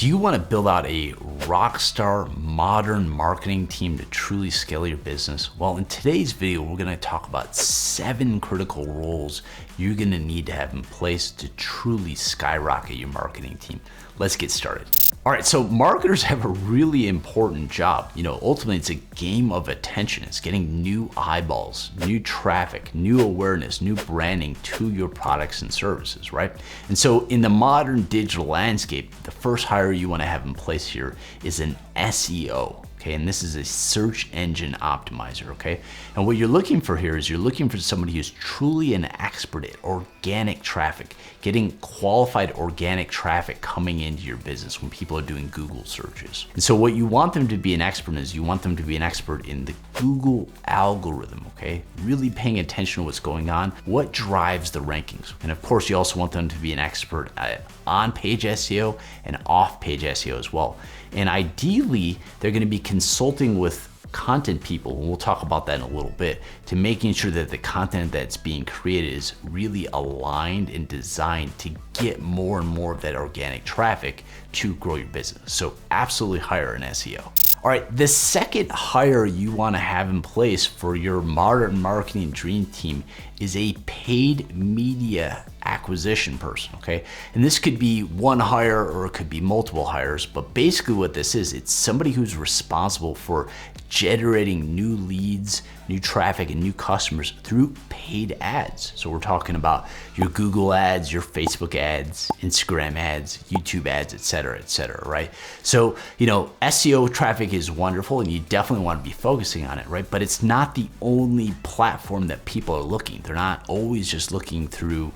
Do you want to build out a rockstar modern marketing team to truly scale your business? Well, in today's video, we're going to talk about 7 critical roles you're going to need to have in place to truly skyrocket your marketing team. Let's get started. All right, so marketers have a really important job. Ultimately it's a game of attention. It's getting new eyeballs, new traffic, new awareness, new branding to your products and services, right? And so in the modern digital landscape, the first hire you want to have in place here is an SEO. Okay, and this is a search engine optimizer, okay? And what you're looking for here is you're looking for somebody who's truly an expert at organic traffic, getting qualified organic traffic coming into your business when people are doing Google searches. And so what you want them to be an expert in is you want them to be an expert in the Google algorithm, okay? Really paying attention to what's going on, what drives the rankings. And of course, you also want them to be an expert at on-page SEO and off-page SEO as well. And ideally, they're gonna be consulting with content people, and we'll talk about that in a little bit, to making sure that the content that's being created is really aligned and designed to get more and more of that organic traffic to grow your business. So absolutely hire an SEO. All right, the second hire you want to have in place for your modern marketing dream team is a paid media acquisition person, okay? And this could be one hire or it could be multiple hires, but basically what this is, it's somebody who's responsible for generating new leads, new traffic, and new customers through paid ads. So we're talking about your Google ads, your Facebook ads, Instagram ads, YouTube ads, et cetera, right? So, SEO traffic is wonderful and you definitely want to be focusing on it, right? But it's not the only platform that people are looking. They're not always just looking through,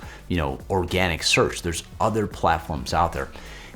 organic search. There's other platforms out there.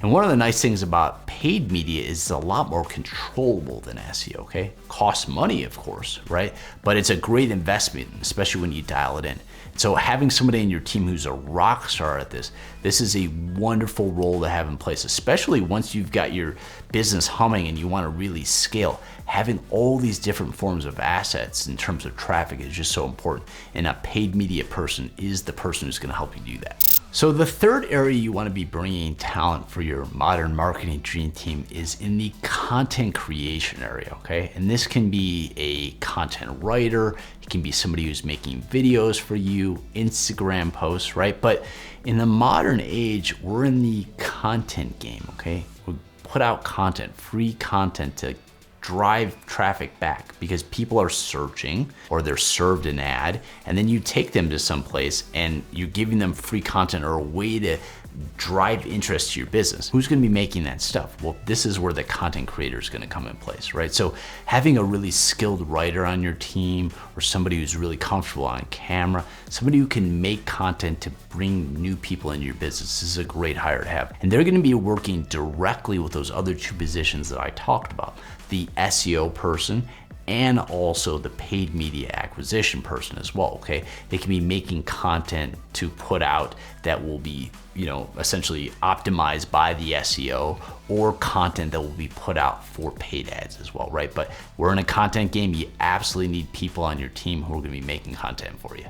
And one of the nice things about paid media is it's a lot more controllable than SEO, okay? Costs money, of course, right? But it's a great investment, especially when you dial it in. So having somebody in your team who's a rock star at this is a wonderful role to have in place, especially once you've got your business humming and you want to really scale. Having all these different forms of assets in terms of traffic is just so important. And a paid media person is the person who's going to help you do that. So the third area you want to be bringing talent for your modern marketing dream team is in the content creation area, okay? And this can be a content writer, it can be somebody who's making videos for you, Instagram posts, right? But in the modern age, we're in the content game, okay? We put out content, free content to drive traffic back because people are searching or they're served an ad, and then you take them to some place and you're giving them free content or a way to drive interest to your business. Who's going to be making that stuff? Well, this is where the content creator is going to come in place, right? So having a really skilled writer on your team or somebody who's really comfortable on camera, somebody who can make content to bring new people into your business is a great hire to have. And they're going to be working directly with those other 2 positions that I talked about, the SEO person and also the paid media acquisition person as well, okay? They can be making content to put out that will be, essentially optimized by the SEO, or content that will be put out for paid ads as well, right? But we're in a content game. You absolutely need people on your team who are gonna be making content for you.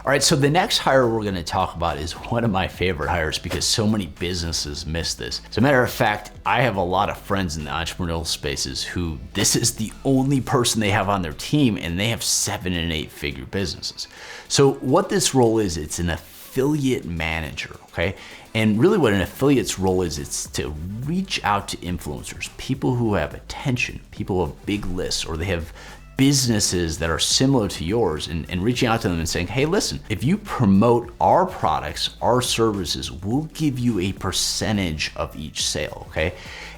All right, so the next hire we're gonna talk about is one of my favorite hires because so many businesses miss this. As a matter of fact, I have a lot of friends in the entrepreneurial spaces who this is the only person they have on their team, and they have 7 and 8 figure businesses. So what this role is, it's an affiliate manager, okay? And really what an affiliate's role is, it's to reach out to influencers, people who have attention, people who have big lists, or they have businesses that are similar to yours, and reaching out to them and saying, hey, listen, if you promote our products, our services, we'll give you a percentage of each sale, okay?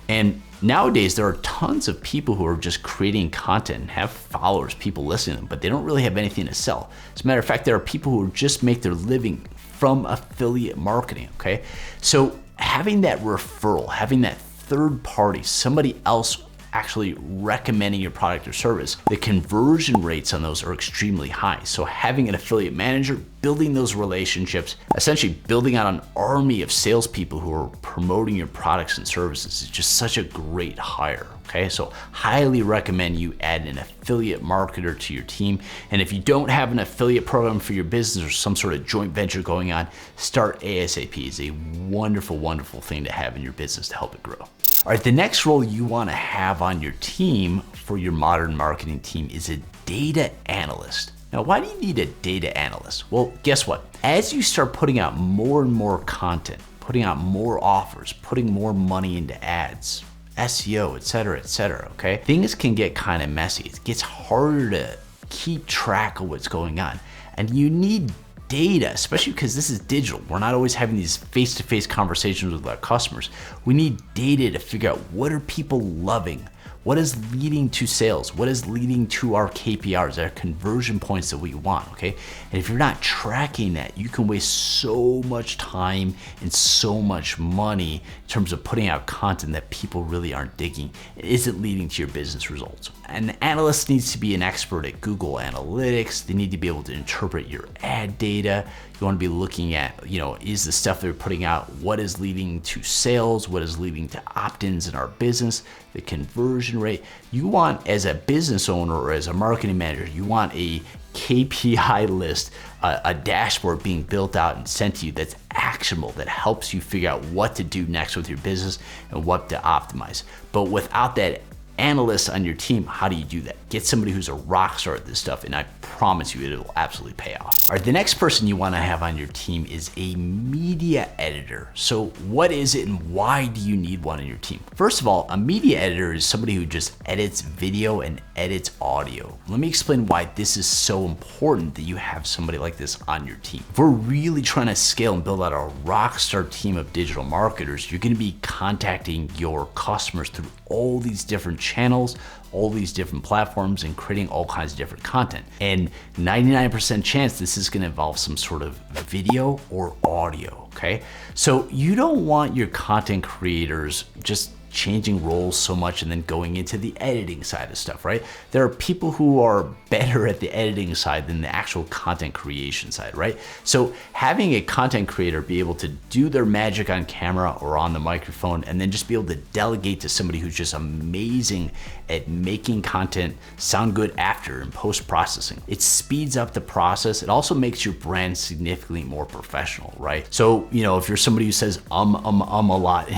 And nowadays, there are tons of people who are just creating content and have followers, people listening to them, but they don't really have anything to sell. As a matter of fact, there are people who just make their living from affiliate marketing, okay? So having that referral, having that third party, somebody else actually recommending your product or service, the conversion rates on those are extremely high. So having an affiliate manager, building those relationships, essentially building out an army of salespeople who are promoting your products and services is just such a great hire, okay? So highly recommend you add an affiliate marketer to your team. And if you don't have an affiliate program for your business or some sort of joint venture going on, start ASAP. It's a wonderful, wonderful thing to have in your business to help it grow. All right, the next role you want to have on your team for your modern marketing team is a data analyst. Now, why do you need a data analyst? Well, guess what? As you start putting out more and more content, putting out more offers, putting more money into ads, SEO, et cetera, okay? Things can get kind of messy. It gets harder to keep track of what's going on. And you need data, especially because this is digital. We're not always having these face-to-face conversations with our customers. We need data to figure out what are people loving, what is leading to sales, what is leading to our KPIs, our conversion points that we want, okay? And if you're not tracking that, you can waste so much time and so much money in terms of putting out content that people really aren't digging. It isn't leading to your business results. An analyst needs to be an expert at Google Analytics. They need to be able to interpret your ad data. You want to be looking at, is the stuff they're putting out, what is leading to sales, what is leading to opt-ins in our business, the conversion rate. You want, as a business owner or as a marketing manager, you want a KPI list, a dashboard being built out and sent to you that's actionable, that helps you figure out what to do next with your business and what to optimize. But without that analyst on your team, how do you do that? Get somebody who's a rock star at this stuff, and I promise you it'll absolutely pay off. All right, the next person you want to have on your team is a media editor. So what is it and why do you need one on your team? First of all, a media editor is somebody who just edits video and edits audio. Let me explain why this is so important that you have somebody like this on your team. If we're really trying to scale and build out a rock star team of digital marketers, you're going to be contacting your customers through all these different channels, all these different platforms, and creating all kinds of different content. And 99% chance this is gonna involve some sort of video or audio, okay? So you don't want your content creators just changing roles so much and then going into the editing side of stuff, right? There are people who are better at the editing side than the actual content creation side, right? So having a content creator be able to do their magic on camera or on the microphone and then just be able to delegate to somebody who's just amazing at making content sound good after and post-processing. It speeds up the process. It also makes your brand significantly more professional, right? So, if you're somebody who says a lot,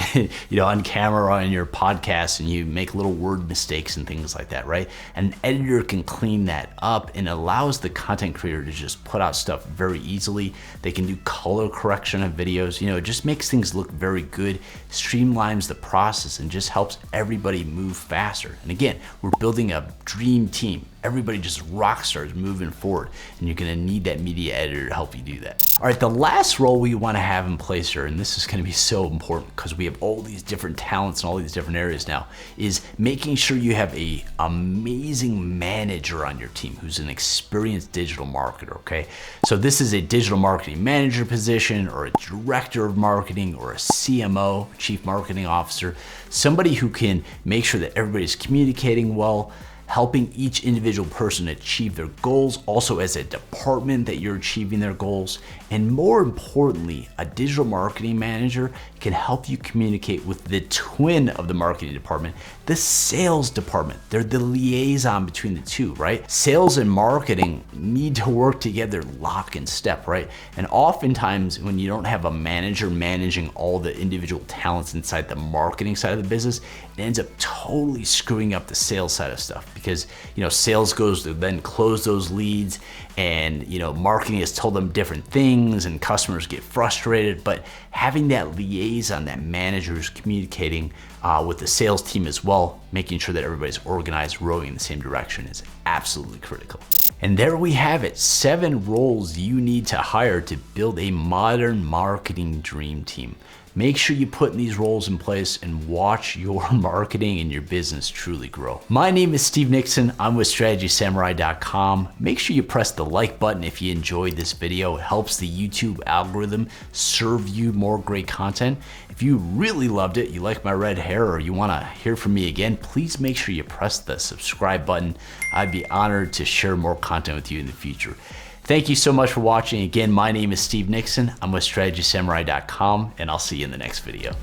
on camera or in your podcast and you make little word mistakes and things like that, right? An editor can clean that up and allows the content creator to just put out stuff very easily. They can do color correction of videos. It just makes things look very good, streamlines the process, and just helps everybody move faster. And again, we're building a dream team. Everybody just rock stars moving forward, and you're gonna need that media editor to help you do that. All right, the last role we wanna have in place here, and this is gonna be so important because we have all these different talents in all these different areas now, is making sure you have an amazing manager on your team who's an experienced digital marketer, okay? So this is a digital marketing manager position or a director of marketing or a CMO, chief marketing officer, somebody who can make sure that everybody's communicating well, helping each individual person achieve their goals, also as a department that you're achieving their goals. And more importantly, a digital marketing manager can help you communicate with the twin of the marketing department, the sales department. They're the liaison between the two, right? Sales and marketing need to work together lock and step, right? And oftentimes when you don't have a manager managing all the individual talents inside the marketing side of the business, it ends up totally screwing up the sales side of stuff because, sales goes to then close those leads and, marketing has told them different things and customers get frustrated. But having that liaison, that manager who's communicating with the sales team as well, making sure that everybody's organized, rowing in the same direction is absolutely critical. And there we have it, 7 roles you need to hire to build a modern marketing dream team. Make sure you put these roles in place and watch your marketing and your business truly grow. My name is Steve Nixon. I'm with StrategySamurai.com. Make sure you press the like button if you enjoyed this video. It helps the YouTube algorithm serve you more great content. If you really loved it, you like my red hair, or you want to hear from me again, please make sure you press the subscribe button. I'd be honored to share more content with you in the future. Thank you so much for watching. Again, my name is Steve Nixon. I'm with StrategySamurai.com, and I'll see you in the next video.